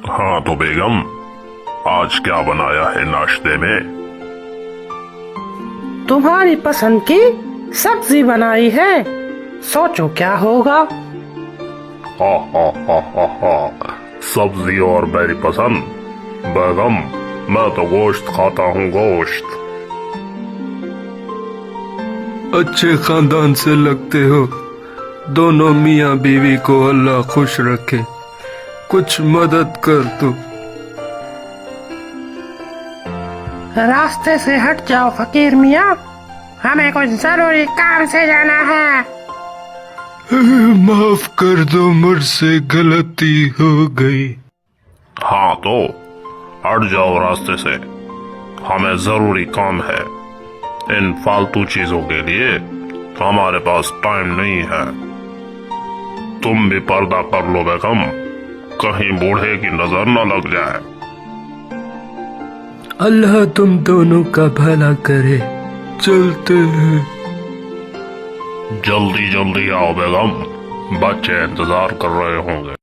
ہاں تو بیگم، آج کیا بنایا ہے ناشتے میں؟ تمہاری پسند کی سبزی بنائی ہے، سوچو کیا ہوگا۔ ہا ہا ہا ہا ہا، سبزی اور میری پسند؟ بیگم، میں تو گوشت کھاتا ہوں، گوشت۔ اچھے خاندان سے لگتے ہو، دونوں میاں بیوی کو اللہ خوش رکھے، کچھ مدد کر دو۔ راستے سے ہٹ جاؤ فقیر میاں، ہمیں کچھ ضروری کام سے جانا ہے۔ معاف کر دو، مجھ سے غلطی ہو گئی۔ ہاں تو ہٹ جاؤ راستے سے، ہمیں ضروری کام ہے، ان فالتو چیزوں کے لیے ہمارے پاس ٹائم نہیں ہے۔ تم بھی پردہ کر لو بیگم، کہیں بوڑھے کی نظر نہ لگ جائے۔ اللہ تم دونوں کا بھلا کرے، چلتے ہیں۔ جلدی جلدی آؤ بیگم، بچے انتظار کر رہے ہوں گے۔